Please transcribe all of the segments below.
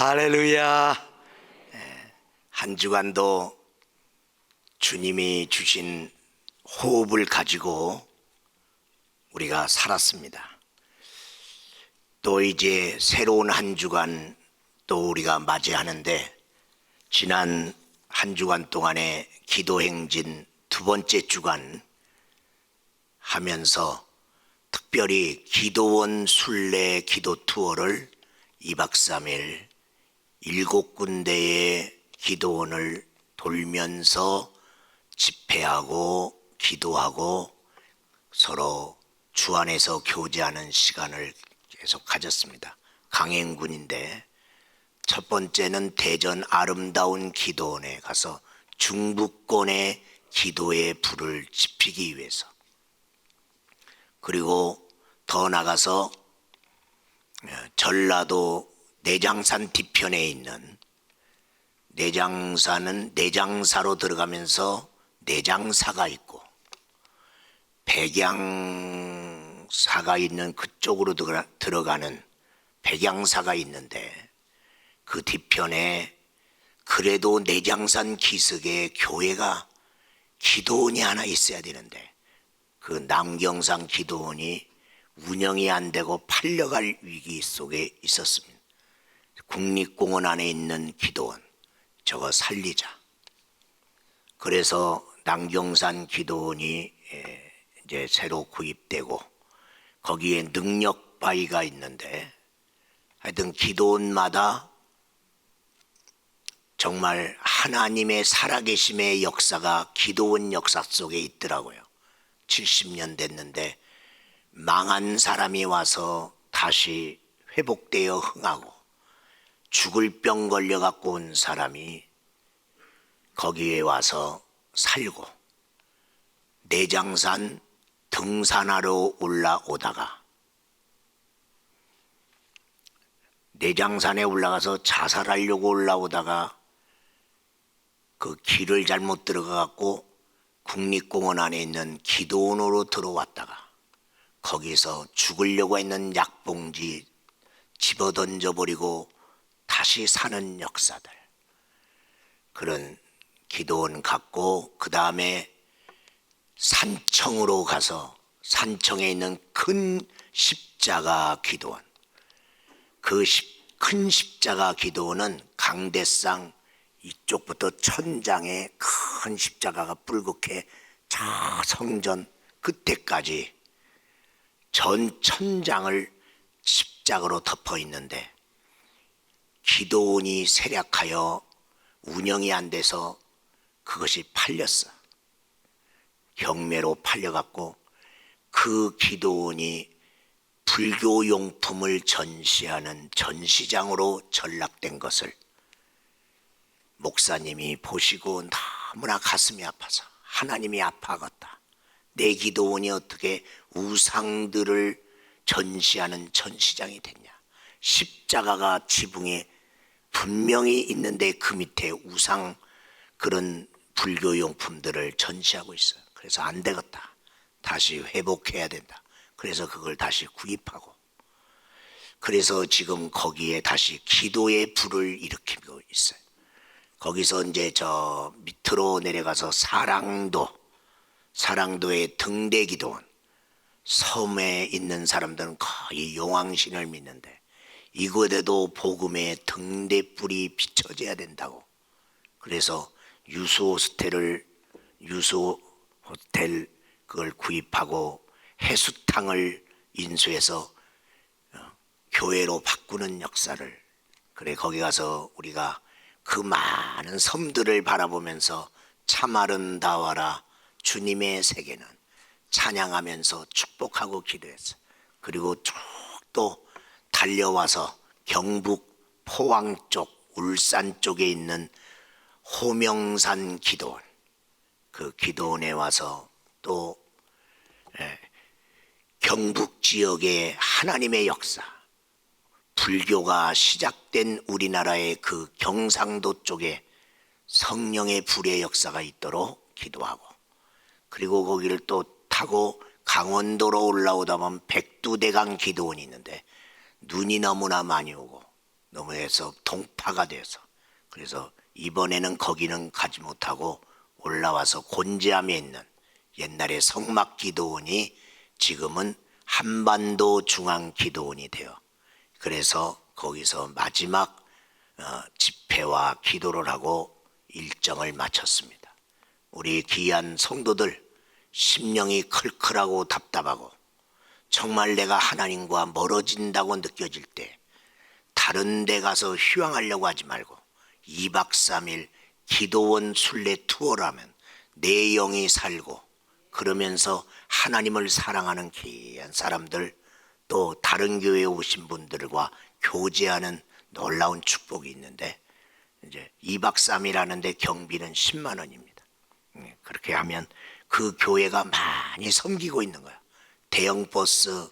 할렐루야. 한 주간도 주님이 주신 호흡을 가지고 우리가 살았습니다. 또 이제 새로운 한 주간 또 우리가 맞이하는데, 지난 한 주간 동안에 기도 행진 두 번째 주간 하면서 특별히 기도원 순례 기도 투어를 2박 3일 7군데의 기도원을 돌면서 집회하고 기도하고 서로 주 안에서 교제하는 시간을 계속 가졌습니다. 강행군인데, 첫 번째는 대전 아름다운 기도원에 가서 중부권의 기도의 불을 지피기 위해서, 그리고 더 나가서 전라도 내장산 뒤편에 있는, 내장산은 내장사로 들어가면서 내장사가 있고 백양사가 있는 그쪽으로 들어가는 백양사가 있는데, 그 뒤편에 그래도 내장산 기슭에 교회가 기도원이 하나 있어야 되는데, 그 남경산 기도원이 운영이 안 되고 팔려갈 위기 속에 있었습니다. 국립공원 안에 있는 기도원, 저거 살리자. 그래서 남경산 기도원이 이제 새로 구입되고, 거기에 능력바위가 있는데, 하여튼 기도원마다 정말 하나님의 살아계심의 역사가 기도원 역사 속에 있더라고요. 70년 됐는데 망한 사람이 와서 다시 회복되어 흥하고, 죽을 병 걸려갖고 온 사람이 거기에 와서 살고, 내장산 등산하러 올라오다가 내장산에 올라가서 자살하려고 올라오다가 그 길을 잘못 들어가갖고 국립공원 안에 있는 기도원으로 들어왔다가 거기서 죽으려고 했는 약봉지 집어던져버리고 다시 사는 역사들, 그런 기도원 갔고, 그 다음에 산청으로 가서 산청에 있는 큰 십자가 기도원, 그 큰 십자가 기도원은 강대상 이쪽부터 천장에 큰 십자가가 뿔겋게 저 성전 끝에까지 전 천장을 십자가로 덮어 있는데, 기도원이 쇠약하여 운영이 안 돼서 그것이 팔렸어. 경매로 팔려갖고 그 기도원이 불교 용품을 전시하는 전시장으로 전락된 것을 목사님이 보시고 너무나 가슴이 아파서, 하나님이 아파하겠다. 내 기도원이 어떻게 우상들을 전시하는 전시장이 됐냐. 십자가가 지붕에 분명히 있는데 그 밑에 우상, 그런 불교 용품들을 전시하고 있어요. 그래서 안 되겠다. 다시 회복해야 된다. 그래서 그걸 다시 구입하고, 그래서 지금 거기에 다시 기도의 불을 일으키고 있어요. 거기서 이제 저 밑으로 내려가서 사랑도의 등대기도원, 섬에 있는 사람들은 거의 용왕신을 믿는데, 이곳에도 복음의 등대불이 비춰져야 된다고, 그래서 유수 호텔 그걸 구입하고 해수탕을 인수해서 교회로 바꾸는 역사를, 그래 거기 가서 우리가 그 많은 섬들을 바라보면서 참 아름다워라 주님의 세계는 찬양하면서 축복하고 기도했어. 그리고 쭉 또 달려와서 경북 포항 쪽, 울산 쪽에 있는 호명산 기도원, 그 기도원에 와서 또 경북 지역의 하나님의 역사, 불교가 시작된 우리나라의 그 경상도 쪽에 성령의 불의 역사가 있도록 기도하고, 그리고 거기를 또 타고 강원도로 올라오다 보면 백두대간 기도원이 있는데 눈이 너무나 많이 오고 너무 해서 동파가 돼서, 그래서 이번에는 거기는 가지 못하고 올라와서 곤지암에 있는 옛날에 성막기도원이 지금은 한반도 중앙기도원이 돼요. 그래서 거기서 마지막 집회와 기도를 하고 일정을 마쳤습니다. 우리 귀한 성도들, 심령이 클클하고 답답하고 정말 내가 하나님과 멀어진다고 느껴질 때 다른 데 가서 휴양하려고 하지 말고 2박 3일 기도원 순례 투어를 하면 내 영이 살고, 그러면서 하나님을 사랑하는 귀한 사람들, 또 다른 교회에 오신 분들과 교제하는 놀라운 축복이 있는데, 이제 2박 3일 하는데 경비는 10만 원입니다. 그렇게 하면 그 교회가 많이 섬기고 있는 거야. 대형 버스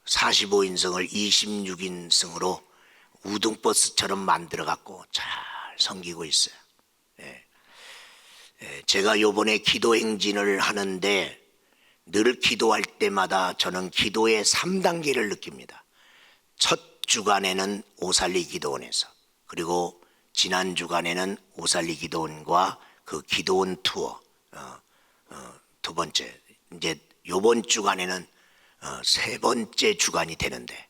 45인승을 26인승으로 우등버스처럼 만들어 갖고 잘 섬기고 있어요. 제가 요번에 기도 행진을 하는데 늘 기도할 때마다 저는 기도의 3단계를 느낍니다. 첫 주간에는 오살리 기도원에서, 그리고 지난 주간에는 오살리 기도원과 그 기도원 투어, 두 번째, 이제 요번 주간에는 세 번째 주간이 되는데,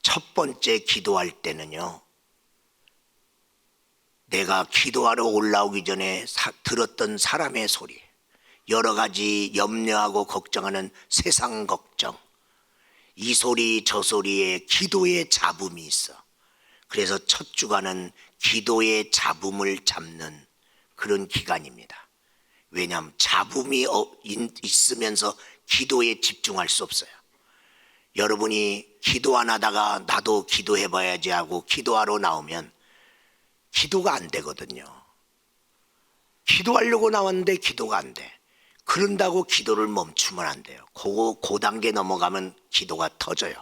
첫 번째 기도할 때는요, 내가 기도하러 올라오기 전에 들었던 사람의 소리, 여러 가지 염려하고 걱정하는 세상 걱정, 이 소리 저 소리에 기도의 잡음이 있어. 그래서 첫 주간은 기도의 잡음을 잡는 그런 기간입니다. 왜냐하면 잡음이 있으면서 기도에 집중할 수 없어요. 여러분이 기도 안 하다가 나도 기도해봐야지 하고 기도하러 나오면 기도가 안 되거든요. 기도하려고 나왔는데 기도가 안 돼. 그런다고 기도를 멈추면 안 돼요. 그 단계 넘어가면 기도가 터져요.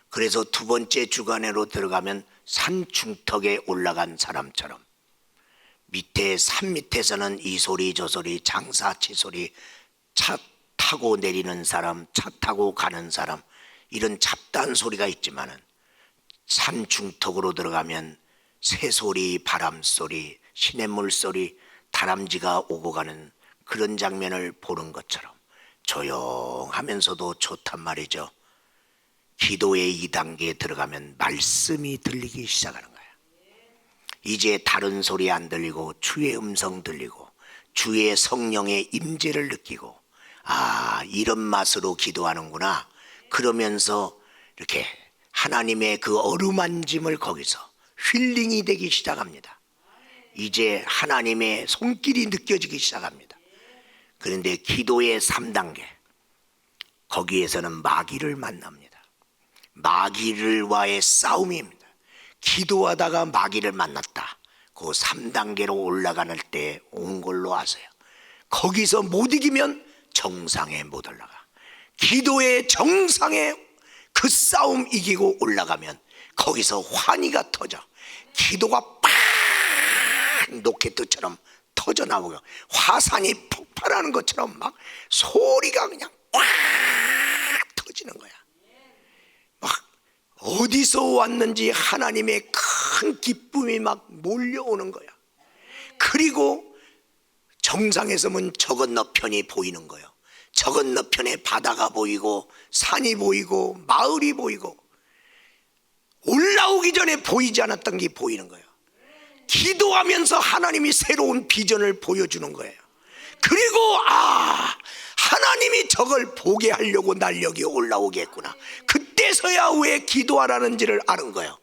그래서 두 번째 주간으로 들어가면 산 중턱에 올라간 사람처럼, 밑에 산 밑에서는 이 소리 저 소리 장사치 소리, 차 타고 내리는 사람, 차 타고 가는 사람, 이런 잡다한 소리가 있지만은 산 중턱으로 들어가면 새소리, 바람소리, 시냇물 소리, 다람쥐가 오고 가는 그런 장면을 보는 것처럼 조용하면서도 좋단 말이죠. 기도의 2단계에 들어가면 말씀이 들리기 시작하는 거예요. 이제 다른 소리 안 들리고 주의 음성 들리고 주의 성령의 임재를 느끼고, 아, 이런 맛으로 기도하는구나. 그러면서 이렇게 하나님의 그 어루만짐을 거기서 힐링이 되기 시작합니다. 이제 하나님의 손길이 느껴지기 시작합니다. 그런데 기도의 3단계, 거기에서는 마귀를 만납니다. 마귀와의 싸움입니다. 기도하다가 마귀를 만났다. 그 3단계로 올라가는 때 온 걸로 아세요. 거기서 못 이기면 정상에 못 올라가. 기도의 정상에 그 싸움 이기고 올라가면 거기서 환희가 터져. 기도가 팍 로켓처럼 터져 나오고 화산이 폭발하는 것처럼 막 소리가 그냥 꽉 터지는 거야. 막 어디서 왔는지 하나님의 큰 기쁨이 막 몰려오는 거야. 그리고 정상에 서면 저 건너편이 보이는 거예요. 저 건너편에 바다가 보이고 산이 보이고 마을이 보이고, 올라오기 전에 보이지 않았던 게 보이는 거예요. 기도하면서 하나님이 새로운 비전을 보여주는 거예요. 그리고 하나님이 저걸 보게 하려고 날 여기 올라오게 했구나. 그때서야 왜 기도하라는지를 아는 거예요.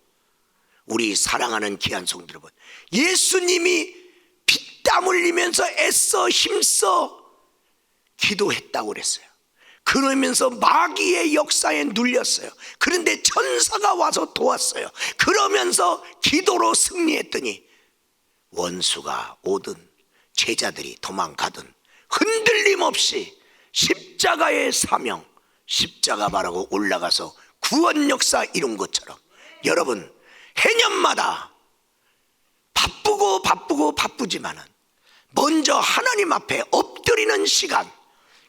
우리 사랑하는 귀한 성도 여러분, 예수님이 피땀 흘리면서 애써 힘써 기도했다고 그랬어요. 그러면서 마귀의 역사에 눌렸어요. 그런데 천사가 와서 도왔어요. 그러면서 기도로 승리했더니 원수가 오든 제자들이 도망가든 흔들림 없이 십자가의 사명, 십자가 바라고 올라가서 구원 역사 이룬 것처럼, 여러분 해년마다 바쁘지만은 먼저 하나님 앞에 엎드리는 시간,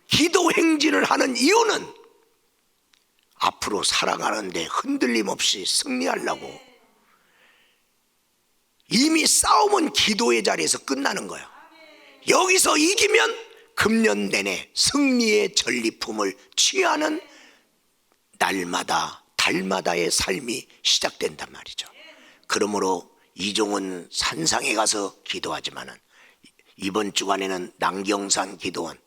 기도 행진을 하는 이유는 앞으로 살아가는데 흔들림 없이 승리하려고, 이미 싸움은 기도의 자리에서 끝나는 거예요. 여기서 이기면 금년 내내 승리의 전리품을 취하는 날마다 달마다의 삶이 시작된단 말이죠. 그러므로 이종은 산상에 가서 기도하지만은 이번 주간에는 남경산 기도원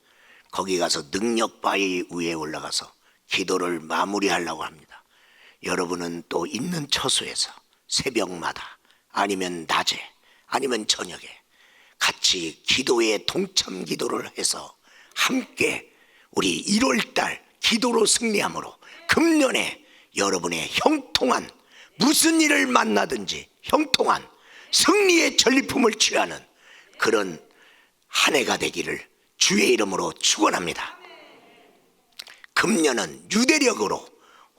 거기 가서 능력바위 위에 올라가서 기도를 마무리하려고 합니다. 여러분은 또 있는 처소에서 새벽마다 아니면 낮에 아니면 저녁에 같이 기도에 동참 기도를 해서 함께 우리 1월달 기도로 승리함으로 금년에 여러분의 형통한 무슨 일을 만나든지 형통한 승리의 전리품을 취하는 그런 한 해가 되기를 주의 이름으로 축원합니다. 금년은 유대력으로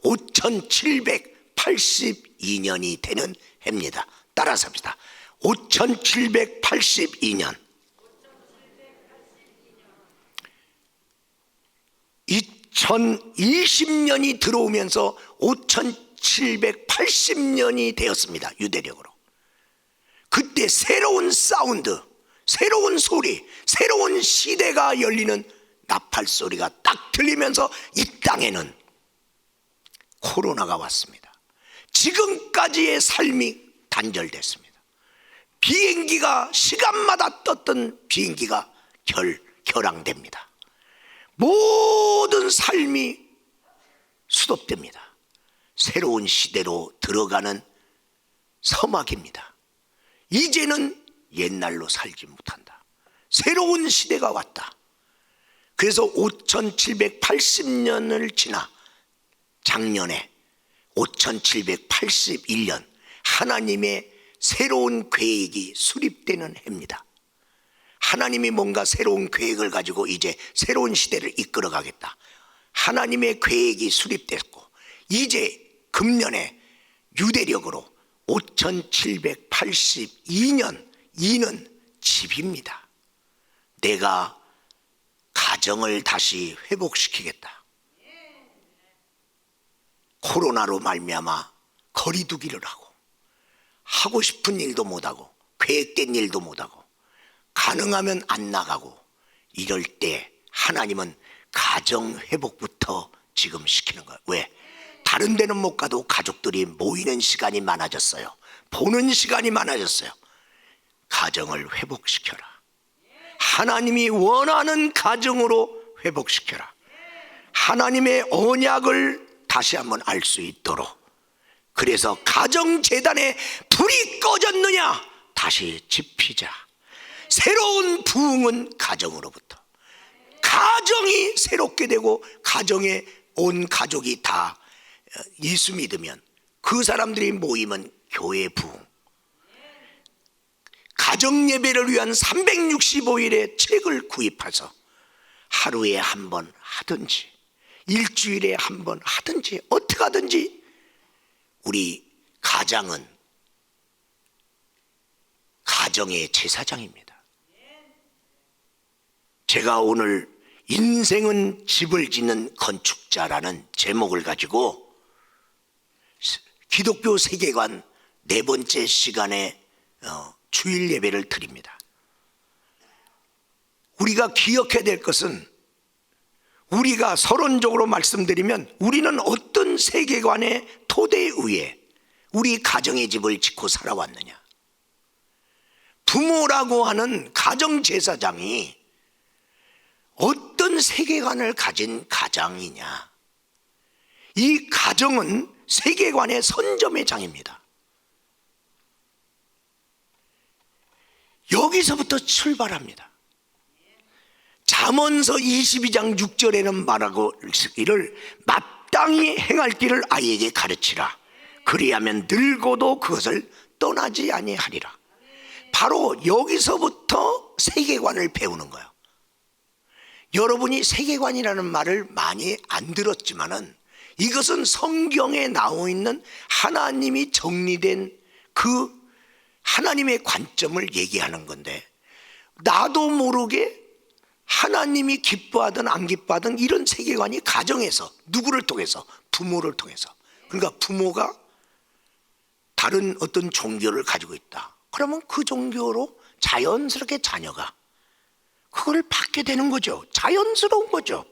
5782년이 되는 해입니다. 따라서 합시다. 5782년 2020년이 들어오면서 5780년이 되었습니다. 유대력으로. 그때 새로운 사운드, 새로운 소리, 새로운 시대가 열리는 나팔 소리가 딱 들리면서 이 땅에는 코로나가 왔습니다. 지금까지의 삶이 단절됐습니다. 비행기가 시간마다 떴던 비행기가 결항됩니다. 모든 삶이 수dob됩니다. 새로운 시대로 들어가는 서막입니다. 이제는 옛날로 살지 못한다. 새로운 시대가 왔다. 그래서 5780년을 지나 작년에 5781년 하나님의 새로운 계획이 수립되는 해입니다. 하나님이 뭔가 새로운 계획을 가지고 이제 새로운 시대를 이끌어 가겠다. 하나님의 계획이 수립됐고 이제 금년에 유대력으로 5782년 이는 집입니다. 내가 가정을 다시 회복시키겠다. 코로나로 말미암아 거리두기를 하고 싶은 일도 못하고 계획된 일도 못하고 가능하면 안 나가고 이럴 때 하나님은 가정 회복부터 지금 시키는 거예요. 왜? 다른 데는 못 가도 가족들이 모이는 시간이 많아졌어요. 보는 시간이 많아졌어요. 가정을 회복시켜라. 하나님이 원하는 가정으로 회복시켜라. 하나님의 언약을 다시 한번 알 수 있도록. 그래서 가정재단에 불이 꺼졌느냐 다시 지피자. 새로운 부흥은 가정으로부터. 가정이 새롭게 되고 가정에 온 가족이 다 예수 믿으면 그 사람들이 모이면 교회 부흥. 가정 예배를 위한 365일의 책을 구입해서 하루에 한 번 하든지 일주일에 한 번 하든지 어떻게 하든지 우리 가장은 가정의 제사장입니다. 제가 오늘 인생은 집을 짓는 건축자라는 제목을 가지고 기독교 세계관 4번째 시간에 주일 예배를 드립니다. 우리가 기억해야 될 것은 우리가 서론적으로 말씀드리면 우리는 어떤 세계관의 토대 위에 우리 가정의 집을 짓고 살아왔느냐. 부모라고 하는 가정제사장이 어떤 세계관을 가진 가장이냐. 이 가정은 세계관의 선점의 장입니다. 여기서부터 출발합니다. 잠언서 22장 6절에는 말하고 이를 마땅히 행할 길을 아이에게 가르치라. 그리하면 늙어도 그것을 떠나지 아니하리라. 바로 여기서부터 세계관을 배우는 거예요. 여러분이 세계관이라는 말을 많이 안 들었지만은 이것은 성경에 나와 있는 하나님이 정리된 그 하나님의 관점을 얘기하는 건데, 나도 모르게 하나님이 기뻐하든 안 기뻐하든 이런 세계관이 가정에서 누구를 통해서? 부모를 통해서. 그러니까 부모가 다른 어떤 종교를 가지고 있다. 그러면 그 종교로 자연스럽게 자녀가 그걸 받게 되는 거죠. 자연스러운 거죠.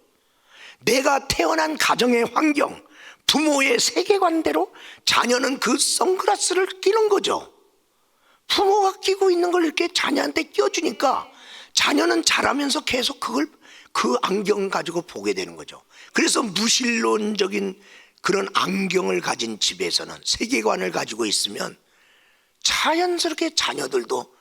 내가 태어난 가정의 환경, 부모의 세계관대로 자녀는 그 선글라스를 끼는 거죠. 부모가 끼고 있는 걸 이렇게 자녀한테 끼워주니까 자녀는 자라면서 계속 그 안경 가지고 보게 되는 거죠. 그래서 무신론적인 그런 안경을 가진 집에서는, 세계관을 가지고 있으면 자연스럽게 자녀들도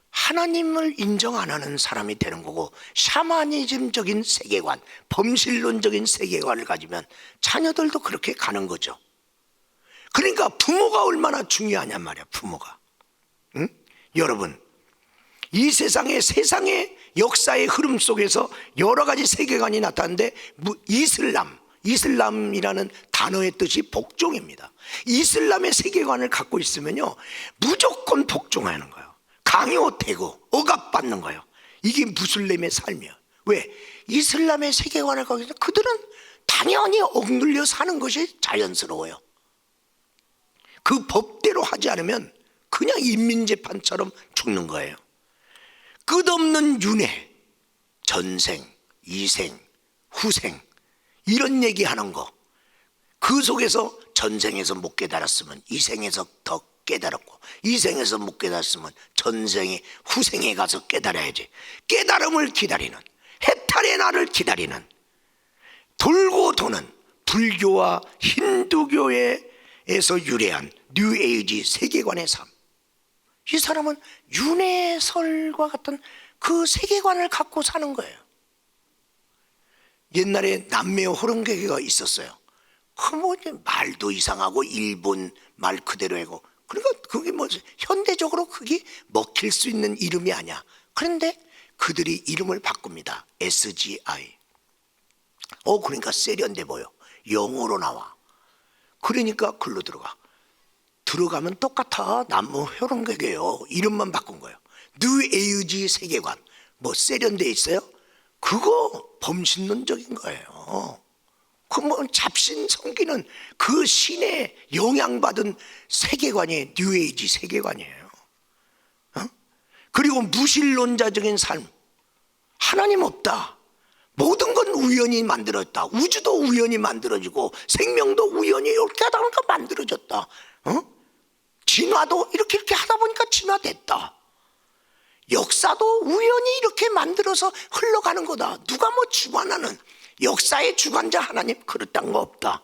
하나님을 인정 안 하는 사람이 되는 거고, 샤머니즘적인 세계관, 범신론적인 세계관을 가지면 자녀들도 그렇게 가는 거죠. 그러니까 부모가 얼마나 중요하냔 말이야. 부모가. 응? 여러분, 이 세상의 역사의 흐름 속에서 여러 가지 세계관이 나타나는데, 이슬람이라는 단어의 뜻이 복종입니다. 이슬람의 세계관을 갖고 있으면요, 무조건 복종하는 거예요. 강요되고 억압받는 거예요. 이게 무슬림의 삶이야. 왜? 이슬람의 세계관을 갖고 있으면 그들은 당연히 억눌려 사는 것이 자연스러워요. 그 법대로 하지 않으면 그냥 인민재판처럼 죽는 거예요. 끝없는 윤회, 전생, 이생, 후생, 이런 얘기하는 거, 그 속에서 전생에서 못 깨달았으면 이생에서 더 깨달았고, 이생에서 못 깨달았으면 전생에, 후생에 가서 깨달아야지. 깨달음을 기다리는, 해탈의 날을 기다리는, 돌고 도는 불교와 힌두교에서 유래한 뉴에이지 세계관의 삶. 이 사람은 윤회설과 같은 그 세계관을 갖고 사는 거예요. 옛날에 남매 호롱개가 있었어요. 말도 이상하고 일본 말 그대로 하고, 그러니까 그게 현대적으로 그게 먹힐 수 있는 이름이 아니야. 그런데 그들이 이름을 바꿉니다. SGI. 그러니까 세련돼 보여. 영어로 나와. 그러니까 글로 들어가면 똑같아. 남무 호롱개예요. 이름만 바꾼 거예요. 뉴에이지 세계관. 세련돼 있어요? 그거 범신론적인 거예요. 잡신 섬기는 그 신의 영향받은 세계관이 뉴에이지 세계관이에요. 그리고 무신론자적인 삶, 하나님 없다, 모든 건 우연히 만들어졌다, 우주도 우연히 만들어지고 생명도 우연히 이렇게 하다 보니까 만들어졌다, 진화도 이렇게 하다 보니까 진화됐다, 역사도 우연히 이렇게 만들어서 흘러가는 거다. 누가 주관하는, 역사의 주관자 하나님, 그렇다는 거 없다.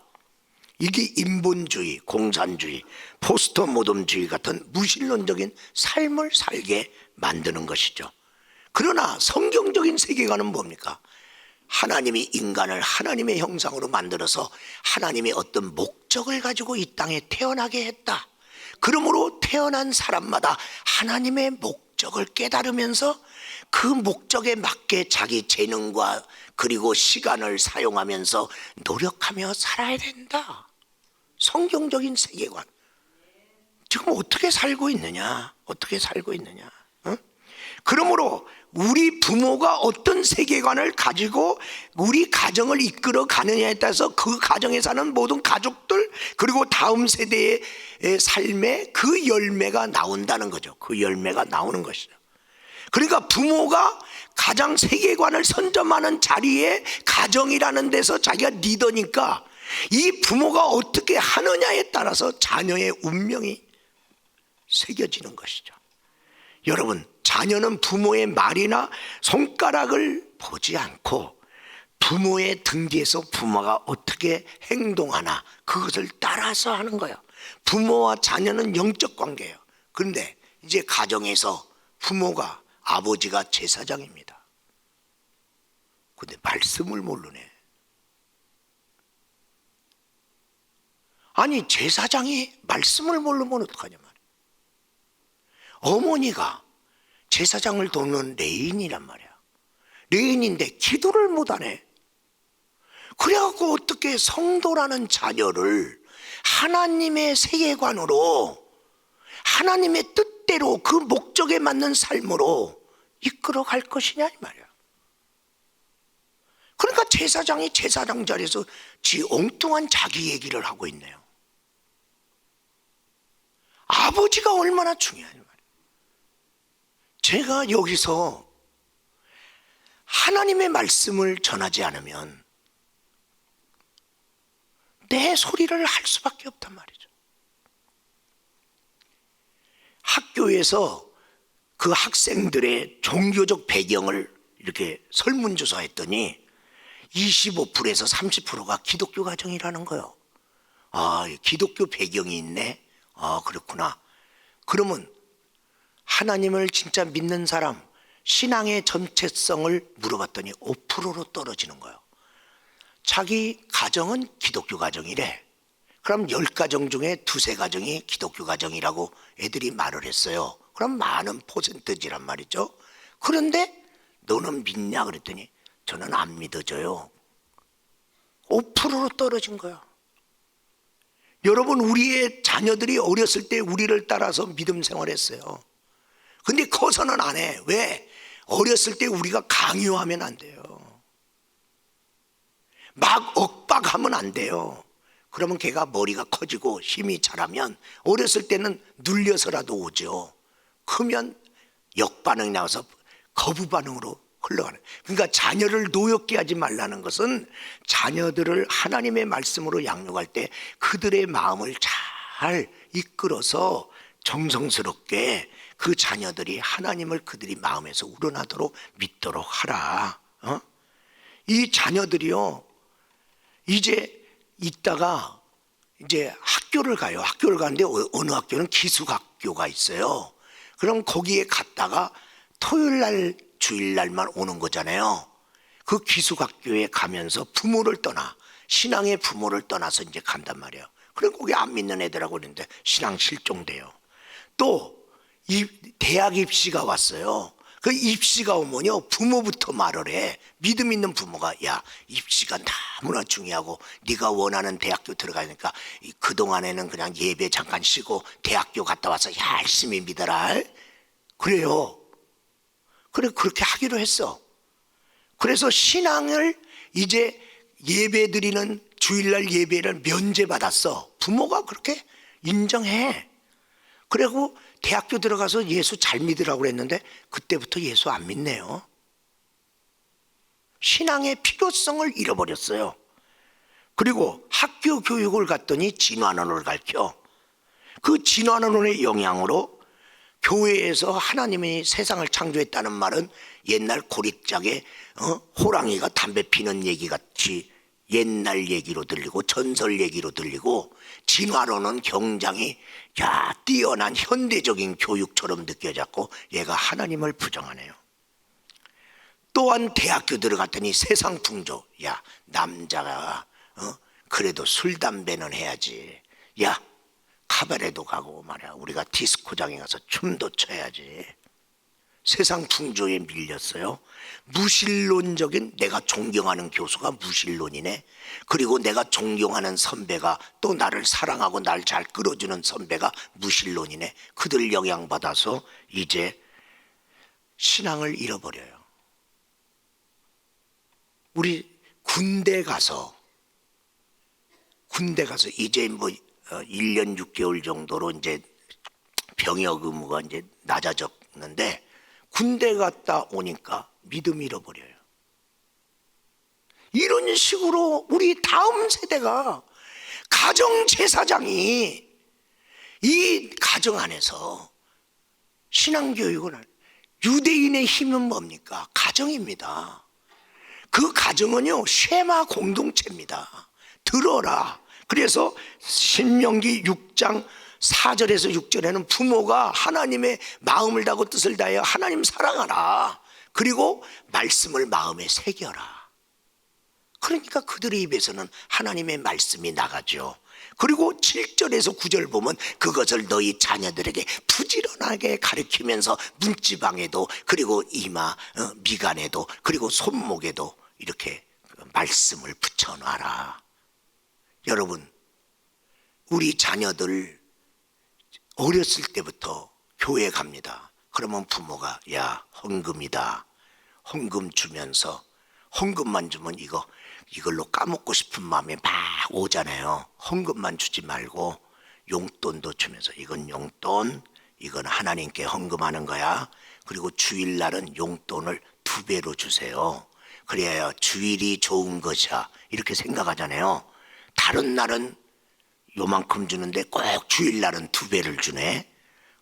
이게 인본주의, 공산주의, 포스트 모던주의 같은 무신론적인 삶을 살게 만드는 것이죠. 그러나 성경적인 세계관은 뭡니까? 하나님이 인간을 하나님의 형상으로 만들어서 하나님의 어떤 목적을 가지고 이 땅에 태어나게 했다. 그러므로 태어난 사람마다 하나님의 목적을 깨달으면서 그 목적에 맞게 자기 재능과 그리고 시간을 사용하면서 노력하며 살아야 된다. 성경적인 세계관. 지금 어떻게 살고 있느냐? 어떻게 살고 있느냐? 그러므로 우리 부모가 어떤 세계관을 가지고 우리 가정을 이끌어 가느냐에 따라서 그 가정에 사는 모든 가족들, 그리고 다음 세대의 삶에 그 열매가 나온다는 거죠. 그 열매가 나오는 것이죠. 그러니까 부모가 가장 세계관을 선점하는 자리에 가정이라는 데서 자기가 리더니까 이 부모가 어떻게 하느냐에 따라서 자녀의 운명이 새겨지는 것이죠. 여러분, 자녀는 부모의 말이나 손가락을 보지 않고 부모의 등 뒤에서 부모가 어떻게 행동하나 그것을 따라서 하는 거예요. 부모와 자녀는 영적 관계예요. 그런데 이제 가정에서 부모가, 아버지가 제사장입니다. 근데 말씀을 모르네. 아니, 제사장이 말씀을 모르면 어떡하냐 말이야. 어머니가 제사장을 돕는 레인이란 말이야. 레인인데 기도를 못하네. 그래갖고 어떻게 성도라는 자녀를 하나님의 세계관으로, 하나님의 뜻대로 그 목적에 맞는 삶으로 이끌어 갈 것이냐 이 말이야. 그러니까 제사장이 제사장 자리에서 엉뚱한 자기 얘기를 하고 있네요. 아버지가 얼마나 중요하냐 말이야. 제가 여기서 하나님의 말씀을 전하지 않으면 내 소리를 할 수밖에 없단 말이죠. 학교에서 그 학생들의 종교적 배경을 이렇게 설문조사했더니 25%에서 30%가 기독교 가정이라는 거예요. 아, 기독교 배경이 있네. 아, 그렇구나. 그러면 하나님을 진짜 믿는 사람, 신앙의 전체성을 물어봤더니 5%로 떨어지는 거예요. 자기 가정은 기독교 가정이래. 그럼 10가정 중에 2~3가정이 기독교 가정이라고 애들이 말을 했어요. 그럼 많은 퍼센트지란 말이죠. 그런데 너는 믿냐 그랬더니 저는 안 믿어져요. 5%로 떨어진 거야. 여러분, 우리의 자녀들이 어렸을 때 우리를 따라서 믿음 생활했어요. 근데 커서는 안 해. 왜? 어렸을 때 우리가 강요하면 안 돼요. 막 억박하면 안 돼요. 그러면 걔가 머리가 커지고 힘이 자라면 어렸을 때는 눌려서라도 오죠. 크면 역반응이 나와서 거부 반응으로 흘러가는. 그러니까 자녀를 노엽게 하지 말라는 것은 자녀들을 하나님의 말씀으로 양육할 때 그들의 마음을 잘 이끌어서 정성스럽게 그 자녀들이 하나님을 그들이 마음에서 우러나도록 믿도록 하라. 이 자녀들이요, 이제 있다가 이제 학교를 가요. 학교를 가는데 어느 학교는 기숙학교가 있어요. 그럼 거기에 갔다가 토요일 날 주일 날만 오는 거잖아요. 그 기숙학교에 가면서 부모를 떠나, 신앙의 부모를 떠나서 이제 간단 말이에요. 그럼 거기 안 믿는 애들하고 있는데 신앙 실종돼요. 또 이 대학 입시가 왔어요. 그 입시가 오면요, 부모부터 말을 해. 믿음 있는 부모가, 야, 입시가 너무나 중요하고 네가 원하는 대학교 들어가니까 그동안에는 그냥 예배 잠깐 쉬고 대학교 갔다 와서 열심히 믿어라. 그래요. 그래, 그렇게 하기로 했어. 그래서 신앙을 이제 예배 드리는 주일날 예배를 면제받았어. 부모가 그렇게 인정해. 그리고 대학교 들어가서 예수 잘 믿으라고 그랬는데 그때부터 예수 안 믿네요. 신앙의 필요성을 잃어버렸어요. 그리고 학교 교육을 갔더니 진화론을 가르쳐. 그 진화론의 영향으로 교회에서 하나님이 세상을 창조했다는 말은 옛날 고리짝에 호랑이가 담배 피는 얘기 같이 옛날 얘기로 들리고 전설 얘기로 들리고, 진화론은 굉장히 뛰어난 현대적인 교육처럼 느껴졌고 얘가 하나님을 부정하네요. 또한 대학교 들어갔더니 세상 풍조, 야, 남자가 그래도 술 담배는 해야지, 야, 카바레도 가고 말이야, 우리가 디스코장에 가서 춤도 춰야지. 세상 풍조에 밀렸어요. 무신론적인, 내가 존경하는 교수가 무신론이네. 그리고 내가 존경하는 선배가 또 나를 사랑하고 날 잘 끌어주는 선배가 무신론이네. 그들 영향받아서 이제 신앙을 잃어버려요. 우리 군대 가서 이제 뭐 1년 6개월 정도로 이제 병역 의무가 이제 낮아졌는데 군대 갔다 오니까 믿음 잃어버려요. 이런 식으로 우리 다음 세대가, 가정제사장이 이 가정 안에서 신앙교육을 하는, 유대인의 힘은 뭡니까? 가정입니다. 그 가정은요, 쉐마 공동체입니다. 들어라. 그래서 신명기 6장 4절에서 6절에는 부모가 하나님의 마음을 다하고 뜻을 다하여 하나님 사랑하라. 그리고 말씀을 마음에 새겨라. 그러니까 그들의 입에서는 하나님의 말씀이 나가죠. 그리고 7절에서 9절 보면 그것을 너희 자녀들에게 부지런하게 가르치면서 문지방에도, 그리고 이마, 미간에도, 그리고 손목에도 이렇게 말씀을 붙여놔라. 여러분, 우리 자녀들 어렸을 때부터 교회 갑니다. 그러면 부모가, 야, 헌금이다. 헌금 주면서, 헌금만 주면 이걸로 까먹고 싶은 마음이 막 오잖아요. 헌금만 주지 말고 용돈도 주면서, 이건 용돈, 이건 하나님께 헌금하는 거야. 그리고 주일날은 용돈을 2배로 주세요. 그래야 주일이 좋은 것이야. 이렇게 생각하잖아요. 다른 날은 요만큼 주는데 꼭 주일날은 2배를 주네.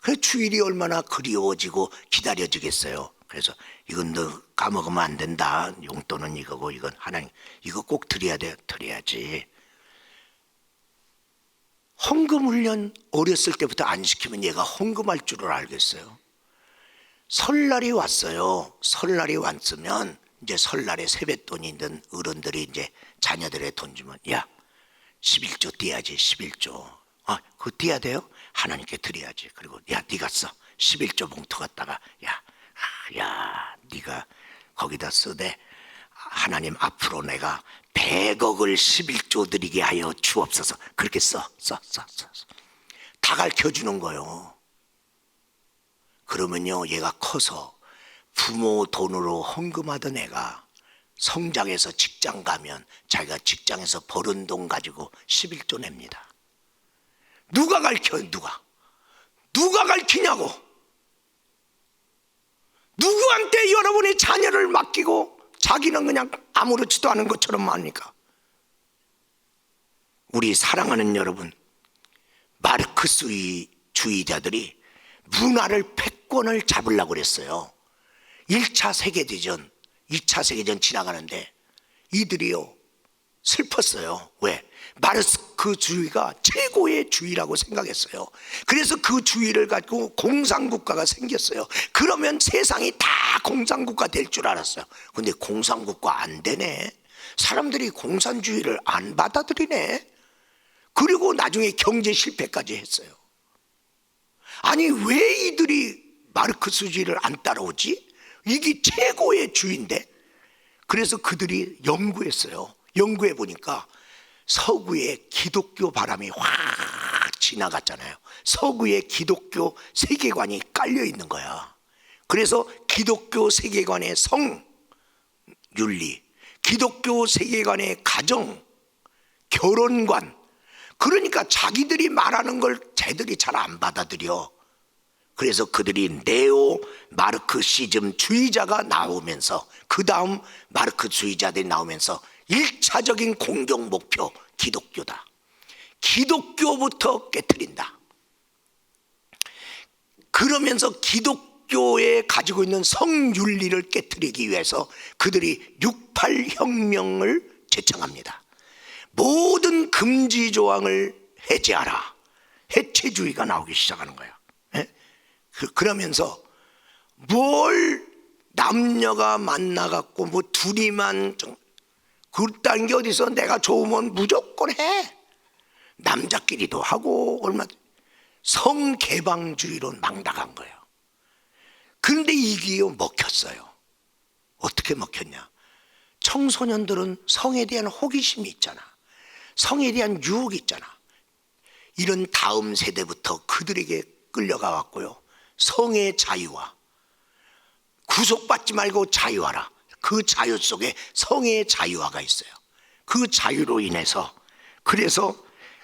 그래 주일이 얼마나 그리워지고 기다려지겠어요. 그래서 이건 너 까먹으면 안 된다. 용돈은 이거고 이건 하나님 이거 꼭 드려야 돼. 드려야지. 헌금 훈련 어렸을 때부터 안 시키면 얘가 헌금할 줄을 알겠어요. 설날이 왔어요. 설날이 왔으면 이제 설날에 세뱃돈이 있는 어른들이 이제 자녀들의 돈 주면 야 11조 떼야지. 11조 그거 떼야 돼요? 하나님께 드려야지. 그리고 야 네가 써 11조 봉투 갖다가 야 네가 거기다 쓰되 하나님 앞으로 내가 100억을 11조 드리게 하여 주옵소서. 그렇게 써. 다 가르쳐주는 거예요. 그러면요 얘가 커서 부모 돈으로 헌금하던 애가 성장해서 직장 가면 자기가 직장에서 벌은 돈 가지고 11조 냅니다. 누가 가르쳐요? 누가 가르치냐고. 누구한테 여러분의 자녀를 맡기고 자기는 그냥 아무렇지도 않은 것처럼 합니까? 우리 사랑하는 여러분, 마르크스주의자들이 문화를 패권을 잡으려고 그랬어요. 1차 세계대전, 2차 세계대전 지나가는데 이들이요 슬펐어요. 왜? 마르크스주의가 최고의 주의라고 생각했어요. 그래서 그 주의를 가지고 공산국가가 생겼어요. 그러면 세상이 다 공산국가 될 줄 알았어요. 근데 공산국가 안 되네. 사람들이 공산주의를 안 받아들이네. 그리고 나중에 경제 실패까지 했어요. 아니 왜 이들이 마르크스주의를 안 따라오지? 이게 최고의 주의인데. 그래서 그들이 연구했어요. 연구해 보니까 서구의 기독교 바람이 확 지나갔잖아요. 서구의 기독교 세계관이 깔려 있는 거야. 그래서 기독교 세계관의 성윤리, 기독교 세계관의 가정, 결혼관, 그러니까 자기들이 말하는 걸 쟤들이 잘 안 받아들여. 그래서 그들이 네오 마르크시즘 주의자가 나오면서 그 다음 마르크주의자들이 나오면서 1차적인 공격 목표 기독교다. 기독교부터 깨트린다. 그러면서 기독교에 가지고 있는 성윤리를 깨트리기 위해서 그들이 68 혁명을 제청합니다. 모든 금지 조항을 해제하라. 해체주의가 나오기 시작하는 거예요. 그러면서 뭘 남녀가 만나갖고 뭐 둘이만 그딴 게 어디서 내가 좋으면 무조건 해. 남자끼리도 하고 얼마 성개방주의로 막 나간 거예요. 그런데 이게 먹혔어요. 어떻게 먹혔냐? 청소년들은 성에 대한 호기심이 있잖아. 성에 대한 유혹이 있잖아. 이런 다음 세대부터 그들에게 끌려가 왔고요. 성의 자유화, 구속받지 말고 자유하라. 그 자유 속에 성의 자유화가 있어요. 그 자유로 인해서 그래서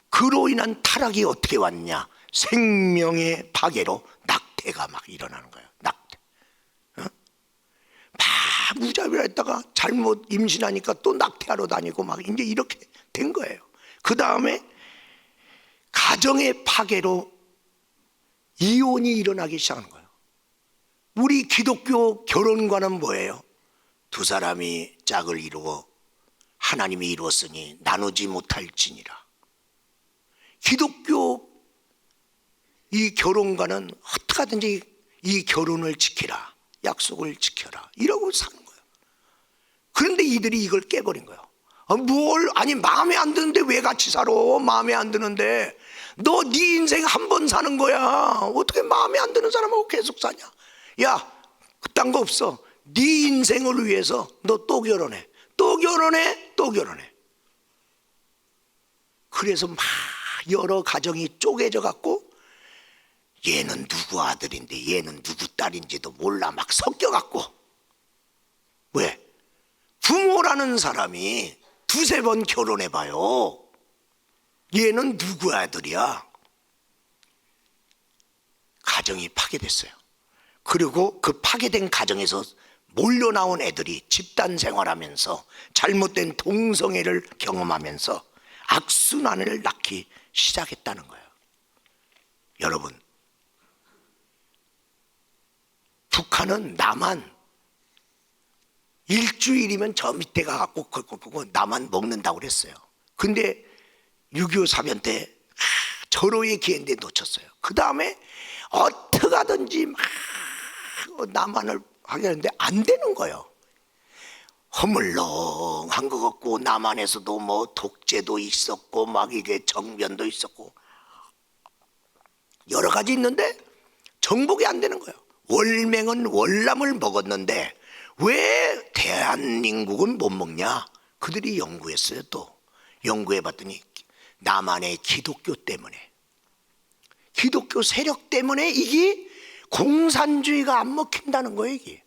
그로 인한 타락이 어떻게 왔냐? 생명의 파괴로 낙태가 막 일어나는 거예요. 낙태. 막 무자비라 했다가 잘못 임신하니까 또 낙태하러 다니고 막 이제 이렇게 된 거예요. 그 다음에 가정의 파괴로 이혼이 일어나기 시작하는 거예요. 우리 기독교 결혼관은 뭐예요? 두 사람이 짝을 이루어 하나님이 이루었으니 나누지 못할지니라. 기독교 이 결혼관은 어떻게 하든지 이 결혼을 지키라, 약속을 지켜라 이러고 사는 거예요. 그런데 이들이 이걸 깨버린 거예요. 아니 마음에 안 드는데 왜 같이 살아? 마음에 안 드는데 너 네 인생 한 번 사는 거야. 어떻게 마음에 안 드는 사람하고 계속 사냐? 야, 그딴 거 없어. 네 인생을 위해서 너 또 결혼해. 또 결혼해. 또 결혼해. 그래서 막 여러 가정이 쪼개져 갖고 얘는 누구 아들인데 얘는 누구 딸인지도 몰라 막 섞여 갖고. 왜? 부모라는 사람이 두세 번 결혼해 봐요. 얘는 누구 아들이야? 가정이 파괴됐어요. 그리고 그 파괴된 가정에서 몰려 나온 애들이 집단 생활하면서 잘못된 동성애를 경험하면서 악순환을 낳기 시작했다는 거예요. 여러분, 북한은 남한 일주일이면 저 밑에 가갖고 남한 먹는다고 그랬어요. 근데 6.25 사변 때 절호의 기회인데 놓쳤어요. 그 다음에 어떻게 하든지 막 남한을 하겠는데 안 되는 거예요. 허물렁한 것 같고, 남한에서도 뭐 독재도 있었고 막 이게 정변도 있었고 여러 가지 있는데 정복이 안 되는 거예요. 월맹은 월남을 먹었는데 왜 대한민국은 못 먹냐? 그들이 연구했어요. 또 연구해 봤더니 남한의 기독교 때문에, 기독교 세력 때문에 이게 공산주의가 안 먹힌다는 거예요, 이게.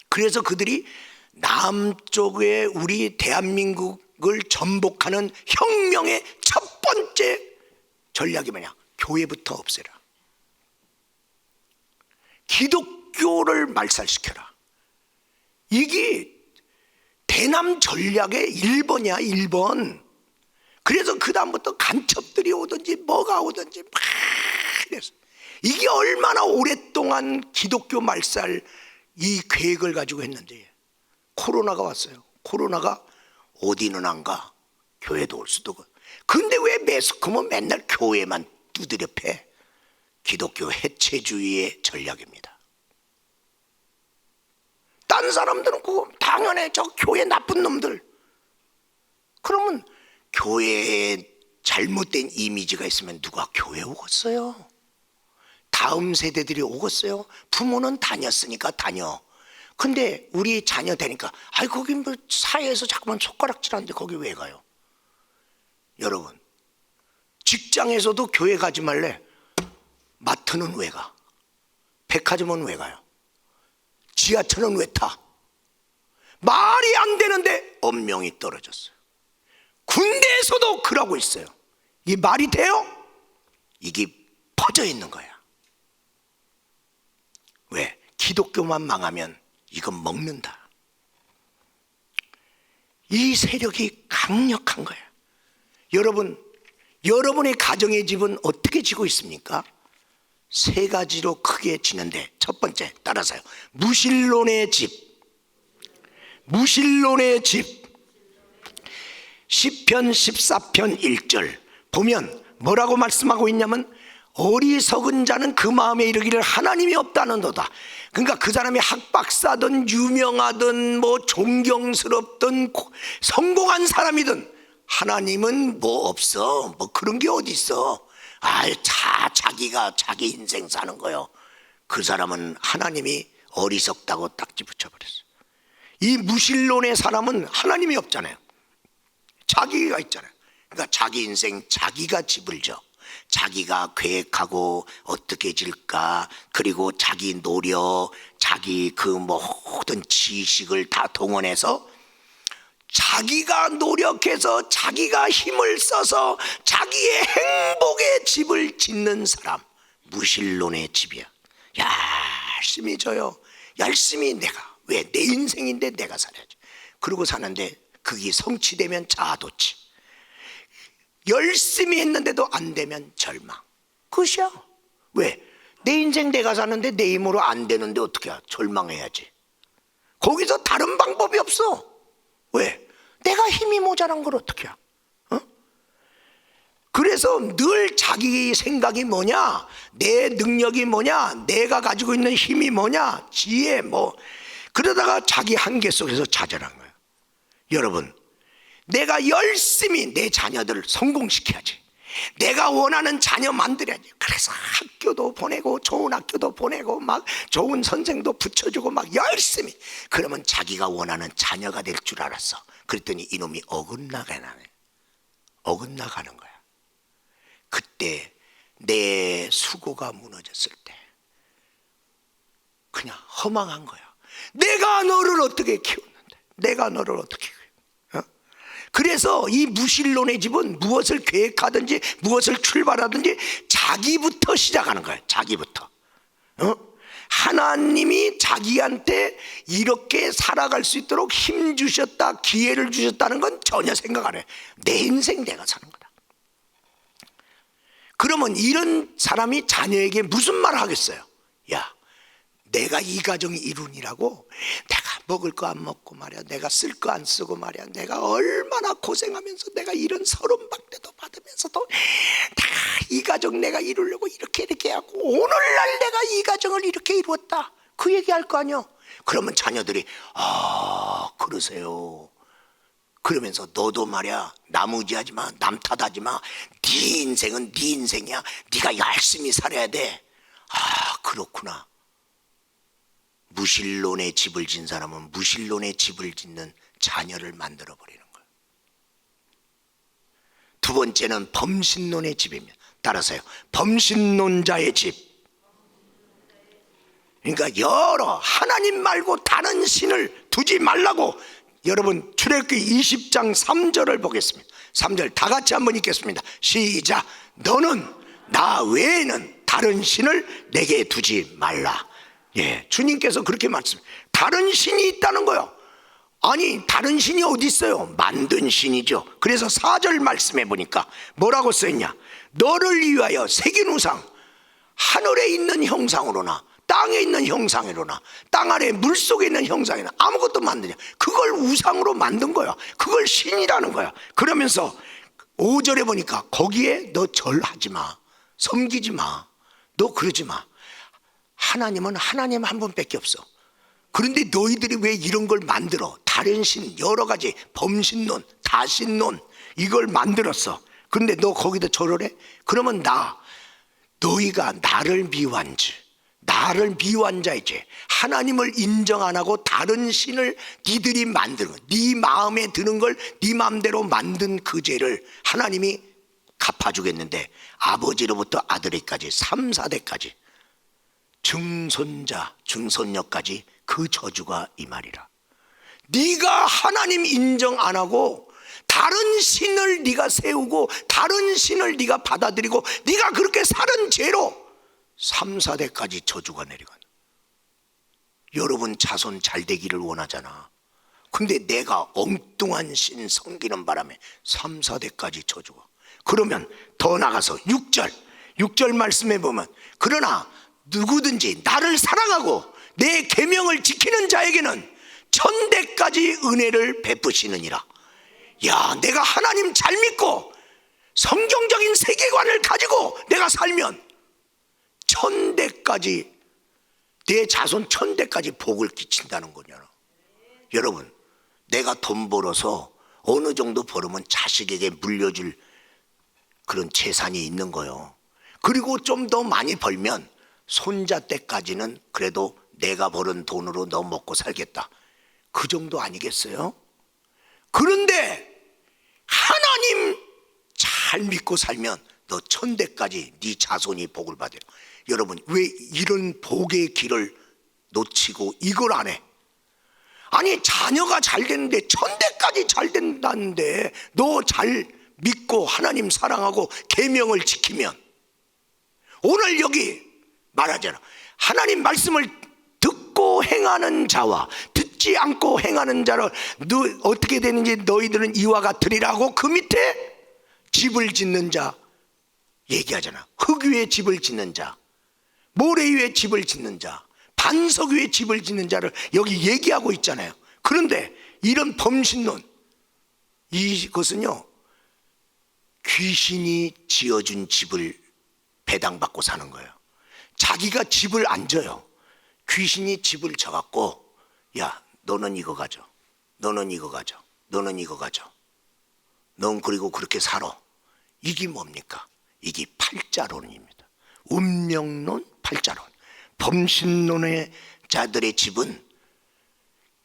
그래서 그들이 남쪽에 우리 대한민국을 전복하는 혁명의 첫 번째 전략이 뭐냐? 교회부터 없애라. 기독교를 말살시켜라. 이게 대남 전략의 1번이야, 1번. 그래서 그 다음부터 간첩들이 오든지 뭐가 오든지 막 이랬어. 이게 얼마나 오랫동안 기독교 말살 이 계획을 가지고 했는지. 코로나가 왔어요. 코로나가 어디는 안 가. 교회도 올 수도 없고. 근데 왜 매스컴은 맨날 교회만 두드려 패? 기독교 해체주의의 전략입니다. 딴 사람들은 그거 당연해. 저 교회 나쁜 놈들. 그러면 교회에 잘못된 이미지가 있으면 누가 교회 오겠어요? 다음 세대들이 오겠어요? 부모는 다녔으니까 다녀. 근데 우리 자녀 되니까 아이 거기 뭐 사회에서 자꾸만 손가락질하는데 거기 왜 가요? 여러분, 직장에서도 교회 가지 말래. 마트는 왜 가? 백화점은 왜 가요? 지하철은 왜 타? 말이 안 되는데 엄명이 떨어졌어요. 군대에서도 그러고 있어요. 이게 말이 돼요? 이게 퍼져 있는 거야. 왜? 기독교만 망하면 이건 먹는다. 이 세력이 강력한 거야. 여러분, 여러분의 가정의 집은 어떻게 지고 있습니까? 세 가지로 크게 지는데, 첫 번째 따라서요. 무신론의 집. 무신론의 집. 시편 14편 1절 보면 뭐라고 말씀하고 있냐면, 어리석은 자는 그 마음에 이르기를 하나님이 없다는도다. 그러니까 그 사람이 학박사든 유명하든 뭐 존경스럽든 성공한 사람이든 하나님은 뭐 없어. 뭐 그런 게 어디 있어. 자기가 자기 인생 사는 거요. 그 사람은 하나님이 어리석다고 딱지 붙여버렸어요. 이 무신론의 사람은 하나님이 없잖아요. 자기가 있잖아요. 그러니까 자기 인생 자기가 집을 져. 자기가 계획하고 어떻게 질까, 그리고 자기 노력, 자기 그 모든 지식을 다 동원해서 자기가 노력해서 자기가 힘을 써서 자기의 행복의 집을 짓는 사람, 무신론의 집이야. 열심히 져요. 열심히 내가, 왜? 내 인생인데 내가 살아야지. 그러고 사는데 그게 성취되면 자아도취. 열심히 했는데도 안 되면 절망. 그것이야. 왜? 내 인생 내가 사는데 내 힘으로 안 되는데 어떻게 해? 절망해야지. 거기서 다른 방법이 없어. 왜? 내가 힘이 모자란 걸 어떻게 해? 그래서 늘 자기 생각이 뭐냐, 내 능력이 뭐냐, 내가 가지고 있는 힘이 뭐냐, 지혜 뭐, 그러다가 자기 한계 속에서 좌절한 거예요. 여러분, 내가 열심히 내 자녀들을 성공시켜야지. 내가 원하는 자녀 만들어야지. 그래서 학교도 보내고 좋은 학교도 보내고 막 좋은 선생도 붙여주고 막 열심히. 그러면 자기가 원하는 자녀가 될 줄 알았어. 그랬더니 이놈이 어긋나가는 거야. 그때 내 수고가 무너졌을 때 그냥 허망한 거야. 내가 너를 어떻게 키웠는데, 내가 너를 어떻게 키웠는데. 그래서 이 무신론의 집은 무엇을 계획하든지 무엇을 출발하든지 자기부터 시작하는 거예요. 자기부터. 하나님이 자기한테 이렇게 살아갈 수 있도록 힘 주셨다, 기회를 주셨다는 건 전혀 생각 안 해요. 내 인생 내가 사는 거다. 그러면 이런 사람이 자녀에게 무슨 말을 하겠어요? 야, 내가 이 가정이 이룬이라고, 내가 먹을 거 안 먹고 말이야, 내가 쓸 거 안 쓰고 말이야, 내가 얼마나 고생하면서 내가 이런 서름박대도 받으면서도 내가 이 가정 내가 이루려고 이렇게 하고 오늘날 내가 이 가정을 이렇게 이루었다, 그 얘기할 거 아니야. 그러면 자녀들이 그러세요. 그러면서 너도 말이야, 나무지하지 마, 남 탓하지 마, 네 인생은 네 인생이야, 네가 열심히 살아야 돼. 그렇구나. 무신론의 집을 진 사람은 무신론의 집을 짓는 자녀를 만들어 버리는 거예요. 두 번째는 범신론의 집입니다. 따라서요, 범신론자의 집. 그러니까 여러 하나님 말고 다른 신을 두지 말라고. 여러분, 출애굽기 20장 3절을 보겠습니다. 3절 다 같이 한번 읽겠습니다. 시작. 너는 나 외에는 다른 신을 내게 두지 말라. 예, 주님께서 그렇게 말씀해요. 다른 신이 있다는 거요. 아니, 다른 신이 어디 있어요? 만든 신이죠. 그래서 4절 말씀해 보니까 뭐라고 써있냐? 너를 위하여 새긴 우상, 하늘에 있는 형상으로나 땅에 있는 형상으로나 땅 아래 물속에 있는 형상이나 아무것도 만드냐, 그걸 우상으로 만든 거야. 그걸 신이라는 거야. 그러면서 5절에 보니까 거기에 너 절하지 마, 섬기지 마, 너 그러지 마. 하나님은 하나님 한 분밖에 없어. 그런데 너희들이 왜 이런 걸 만들어? 다른 신, 여러 가지 범신론, 다신론, 이걸 만들었어. 그런데 너 거기다 절을 해? 그러면 너희가 나를 미워한 자이지, 하나님을 인정 안 하고 다른 신을 니들이 만드는, 네 마음에 드는 걸 네 마음대로 만든 그 죄를 하나님이 갚아주겠는데, 아버지로부터 아들에까지 3, 4대까지 증손자, 증손녀까지 그 저주가 이 말이라. 네가 하나님 인정 안 하고 다른 신을 네가 세우고 다른 신을 네가 받아들이고 네가 그렇게 사는 죄로 3, 4대까지 저주가 내려가는. 여러분 자손 잘 되기를 원하잖아. 근데 내가 엉뚱한 신 섬기는 바람에 3, 4대까지 저주가. 그러면 더 나가서 6절 말씀해 보면, 그러나 누구든지 나를 사랑하고 내 계명을 지키는 자에게는 1000대까지 은혜를 베푸시느니라. 야, 내가 하나님 잘 믿고 성경적인 세계관을 가지고 내가 살면 1000대까지, 내 자손 1000대까지 복을 끼친다는 거잖아. 여러분, 내가 돈 벌어서 어느 정도 벌으면 자식에게 물려줄 그런 재산이 있는 거예요. 그리고 좀 더 많이 벌면 손자 때까지는 그래도 내가 벌은 돈으로 너 먹고 살겠다, 그 정도 아니겠어요? 그런데 하나님 잘 믿고 살면 너 1000대까지 네 자손이 복을 받아요. 여러분, 왜 이런 복의 길을 놓치고 이걸 안 해? 아니, 자녀가 잘 됐는데 1000대까지 잘 된다는데 너 잘 믿고 하나님 사랑하고 계명을 지키면, 오늘 여기 말하잖아. 하나님 말씀을 듣고 행하는 자와 듣지 않고 행하는 자를 어떻게 되는지 너희들은 이와 같으리라고. 그 밑에 집을 짓는 자 얘기하잖아. 흙 위에 집을 짓는 자, 모래 위에 집을 짓는 자, 반석 위에 집을 짓는 자를 여기 얘기하고 있잖아요. 그런데 이런 범신론, 이것은요, 귀신이 지어준 집을 배당받고 사는 거예요. 자기가 집을 안 져요. 귀신이 집을 져갖고, 야, 너는 이거 가져, 너는 이거 가져, 너는 이거 가져, 넌 그리고 그렇게 살아. 이게 뭡니까? 이게 팔자론입니다. 운명론, 팔자론. 범신론의 자들의 집은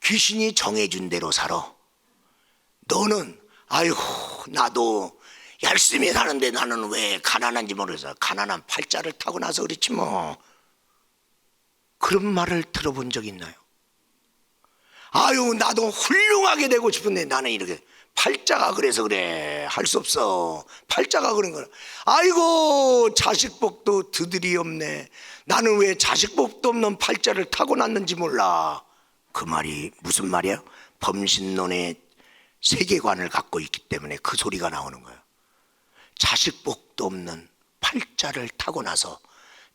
귀신이 정해준 대로 살아. 너는 아이고, 나도 열심히 사는데 나는 왜 가난한지 모르겠어. 가난한 팔자를 타고 나서 그렇지 뭐. 그런 말을 들어본 적 있나요? 아유 나도 훌륭하게 되고 싶은데 나는 이렇게 팔자가 그래서 그래. 할 수 없어. 팔자가 그런 거야. 아이고 자식복도 드들이 없네. 나는 왜 자식복도 없는 팔자를 타고났는지 몰라. 그 말이 무슨 말이야? 범신론의 세계관을 갖고 있기 때문에 그 소리가 나오는 거예요. 자식복도 없는 팔자를 타고나서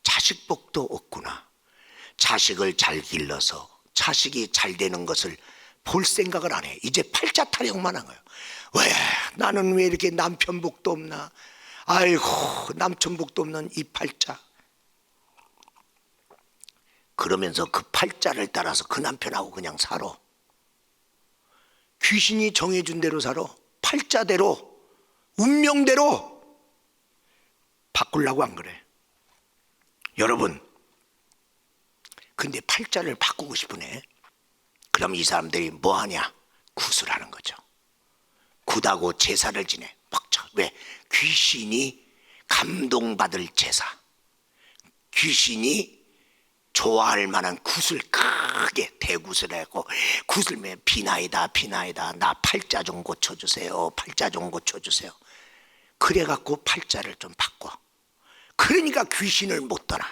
자식복도 없구나. 자식을 잘 길러서 자식이 잘 되는 것을 볼 생각을 안 해. 이제 팔자 타령만 한 거예요. 왜 나는 왜 이렇게 남편복도 없나. 아이고 남편복도 없는 이 팔자. 그러면서 그 팔자를 따라서 그 남편하고 그냥 살아. 귀신이 정해준 대로 살아. 팔자대로 운명대로. 바꾸려고 안 그래. 여러분 근데 팔자를 바꾸고 싶으네. 그럼 이 사람들이 뭐 하냐? 구슬하는 거죠. 굿하고 제사를 지내. 벅차. 왜? 귀신이 감동받을 제사, 귀신이 좋아할 만한 굿을 크게 대굿을 하고, 굿을 비나이다 비나이다 나 팔자 좀 고쳐주세요, 팔자 좀 고쳐주세요. 그래갖고 팔자를 좀 바꿔. 그러니까 귀신을 못 떠나.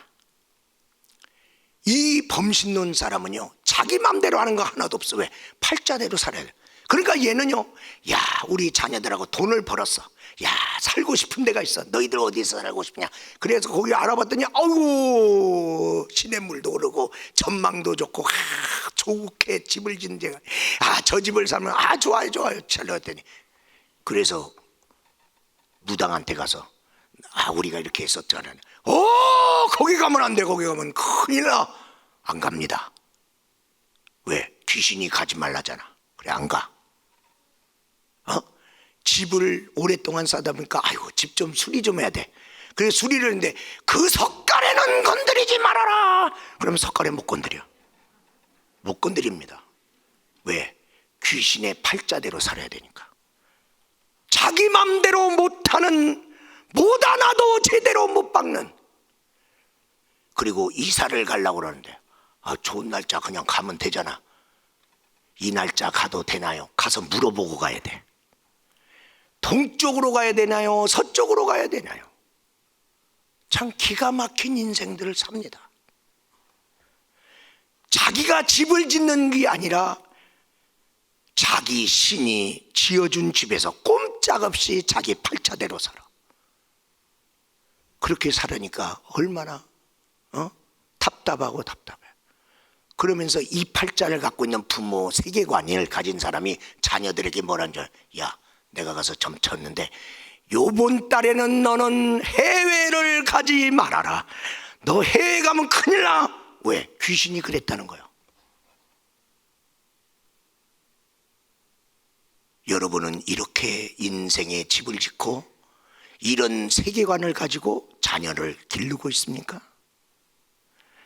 이 범신론 사람은요 자기 맘대로 하는 거 하나도 없어. 왜? 팔자대로 살아야 돼. 그러니까 얘는요, 야 우리 자녀들하고 돈을 벌었어. 야 살고 싶은 데가 있어. 너희들 어디서 살고 싶냐. 그래서 거기 알아봤더니 아이고 시냇물도 오르고 전망도 좋고 좋게 집을 짓는 데가, 저 집을 사면 좋아요 좋아요 잘 나왔더니, 그래서 무당한테 가서 우리가 이렇게 했었잖아요. 거기 가면 안 돼. 거기 가면 큰일 나. 안 갑니다. 왜? 귀신이 가지 말라잖아. 그래 안 가. 집을 오랫동안 싸다 보니까 아이고 집 좀 수리 좀 해야 돼. 그래서 수리를 했는데 그 석가래는 건드리지 말아라. 그러면 석가래 못 건드려. 못 건드립니다. 왜? 귀신의 팔자대로 살아야 되니까. 자기 맘대로 못하는, 못 하나도 제대로 못 박는. 그리고 이사를 가려고 그러는데 좋은 날짜 그냥 가면 되잖아. 이 날짜 가도 되나요? 가서 물어보고 가야 돼. 동쪽으로 가야 되나요? 서쪽으로 가야 되나요? 참 기가 막힌 인생들을 삽니다. 자기가 집을 짓는 게 아니라 자기 신이 지어준 집에서 꼼짝없이 자기 팔자대로 살아. 그렇게 살으니까 얼마나 답답하고 답답해. 그러면서 이 팔자를 갖고 있는 부모 세계관을 가진 사람이 자녀들에게 뭐라는 줄 알아? 야 내가 가서 점 쳤는데 요번 달에는 너는 해외를 가지 말아라. 너 해외 가면 큰일 나. 왜? 귀신이 그랬다는 거예요. 여러분은 이렇게 인생의 집을 짓고 이런 세계관을 가지고 자녀를 기르고 있습니까?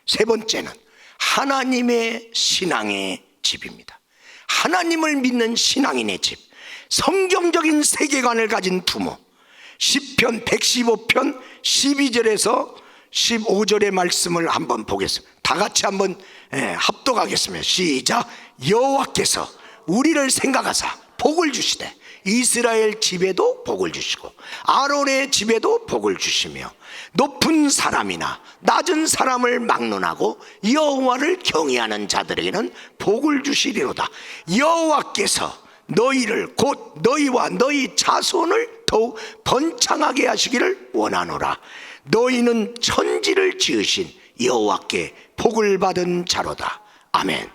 세 번째는 하나님의 신앙의 집입니다. 하나님을 믿는 신앙인의 집, 성경적인 세계관을 가진 부모. 시편 115편 12절에서 15절의 말씀을 한번 보겠습니다. 다 같이 한번 합독하겠습니다. 시작. 여호와께서 우리를 생각하사 복을 주시되 이스라엘 집에도 복을 주시고 아론의 집에도 복을 주시며 높은 사람이나 낮은 사람을 막론하고 여호와를 경외하는 자들에게는 복을 주시리로다. 여호와께서 너희를 곧 너희와 너희 자손을 더욱 번창하게 하시기를 원하노라. 너희는 천지를 지으신 여호와께 복을 받은 자로다. 아멘.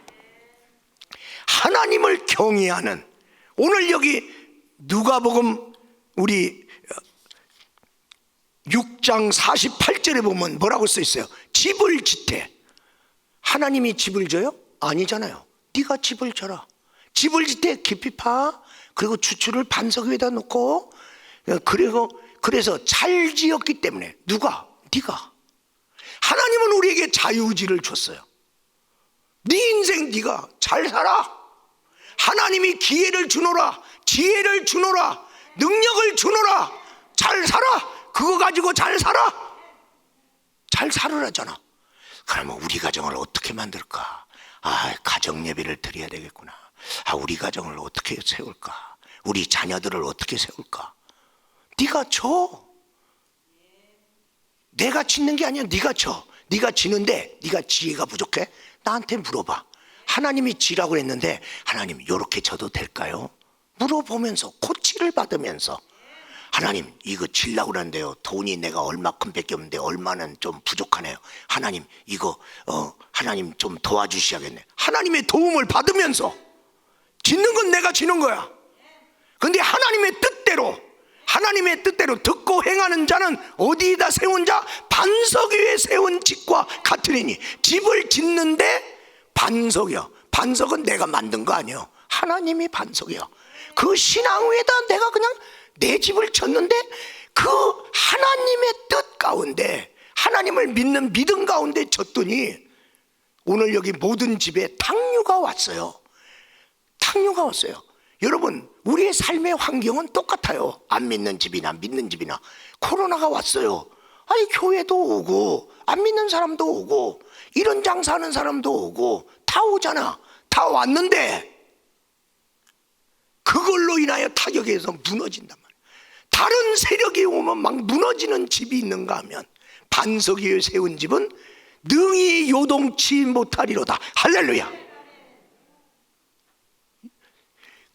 하나님을 경외하는, 오늘 여기 누가복음 우리 6장 48절에 보면 뭐라고 써 있어요? 집을 짓되. 하나님이 집을 져요? 아니잖아요. 네가 집을 져라. 집을 짓되 깊이 파. 그리고 추추를 반석 위에다 놓고. 그래서 잘 지었기 때문에. 누가? 네가. 하나님은 우리에게 자유의지를 줬어요. 네 인생 네가 잘 살아. 하나님이 기회를 주노라, 지혜를 주노라, 능력을 주노라. 잘 살아. 그거 가지고 잘 살아. 잘 살으라잖아. 그러면 우리 가정을 어떻게 만들까? 가정 예배를 드려야 되겠구나. 우리 가정을 어떻게 세울까? 우리 자녀들을 어떻게 세울까? 네가 져. 내가 짓는 게 아니야. 네가 져. 네가 지는데 네가 지혜가 부족해? 나한테 물어봐. 하나님이 지라고 했는데 하나님 이렇게 져도 될까요? 물어보면서 코치를 받으면서 하나님 이거 지려고 그러는데요, 돈이 내가 얼마큼밖에 없는데 얼마는 좀 부족하네요. 하나님 이거 하나님 좀 도와주셔야겠네. 하나님의 도움을 받으면서 짓는 건 내가 지는 거야. 근데 하나님의 뜻대로 듣고 행하는 자는 어디에다 세운 자? 반석 위에 세운 집과 같으리니. 집을 짓는데 반석이요. 반석은 내가 만든 거 아니에요. 하나님이 반석이요. 그 신앙 위에다 내가 그냥 내 집을 쳤는데 그 하나님의 뜻 가운데, 하나님을 믿는 믿음 가운데 쳤더니 오늘 여기 모든 집에 탕류가 왔어요. 탕류가 왔어요. 여러분, 우리의 삶의 환경은 똑같아요. 안 믿는 집이나 믿는 집이나. 코로나가 왔어요. 아니 교회도 오고 안 믿는 사람도 오고 이런 장사하는 사람도 오고 다 오잖아. 다 왔는데 그걸로 인하여 타격에서 무너진단 말이에요. 다른 세력이 오면 막 무너지는 집이 있는가 하면 반석 위에 세운 집은 능히 요동치 못하리로다. 할렐루야.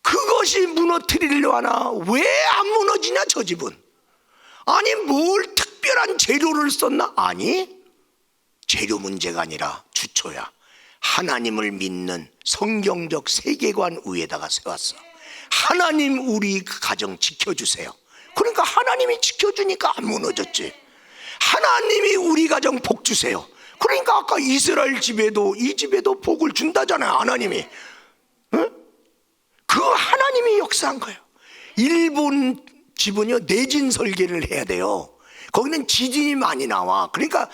그것이 무너뜨리려 하나 왜 안 무너지냐 저 집은. 아니 뭘 특별한 재료를 썼나? 아니 재료 문제가 아니라 주초야. 하나님을 믿는 성경적 세계관 위에다가 세웠어. 하나님 우리 가정 지켜주세요. 그러니까 하나님이 지켜주니까 안 무너졌지. 하나님이 우리 가정 복 주세요. 그러니까 아까 이스라엘 집에도 이 집에도 복을 준다잖아요. 하나님이. 응? 그 하나님이 역사한 거예요. 일본 집은요 내진 설계를 해야 돼요. 거기는 지진이 많이 나와. 그러니까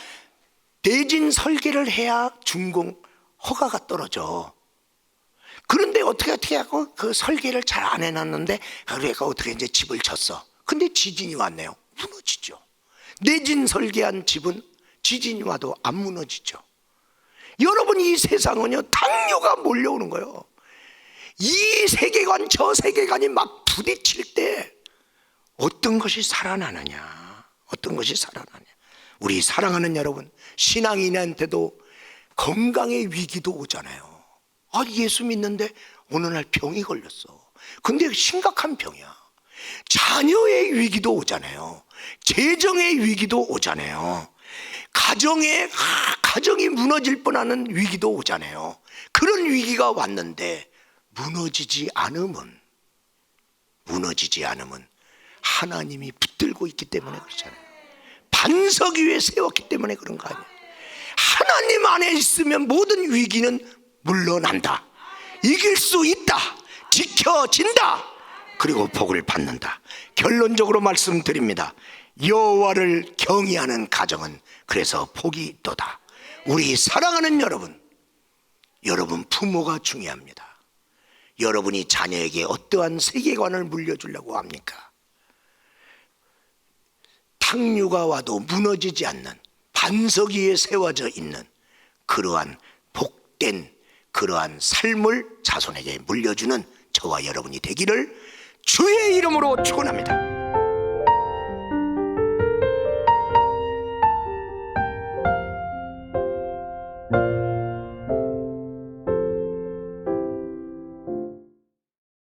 내진 설계를 해야 준공 허가가 떨어져. 그런데 어떻게 하고 그 설계를 잘 안 해놨는데 그러니까 어떻게 이제 집을 쳤어. 근데 지진이 왔네요. 무너지죠. 내진 설계한 집은 지진이 와도 안 무너지죠. 여러분, 이 세상은요 탕류가 몰려오는 거예요. 이 세계관 저 세계관이 막 부딪힐 때 어떤 것이 살아나느냐, 어떤 것이 살아나냐. 우리 사랑하는 여러분, 신앙인한테도 건강의 위기도 오잖아요. 예수 믿는데 어느 날 병이 걸렸어. 근데 심각한 병이야. 자녀의 위기도 오잖아요. 재정의 위기도 오잖아요. 가정이 무너질 뻔하는 위기도 오잖아요. 그런 위기가 왔는데 무너지지 않으면 하나님이 붙들고 있기 때문에 그렇잖아요. 반석 위에 세웠기 때문에 그런 거 아니에요. 하나님 안에 있으면 모든 위기는 물러난다. 이길 수 있다. 지켜진다. 그리고 복을 받는다. 결론적으로 말씀드립니다. 여호와를 경외하는 가정은 그래서 복이 있도다. 우리 사랑하는 여러분 부모가 중요합니다. 여러분이 자녀에게 어떠한 세계관을 물려주려고 합니까? 탕류가 와도 무너지지 않는 반석 위에 세워져 있는 그러한 복된 그러한 삶을 자손에게 물려주는 저와 여러분이 되기를 주의 이름으로 축원합니다.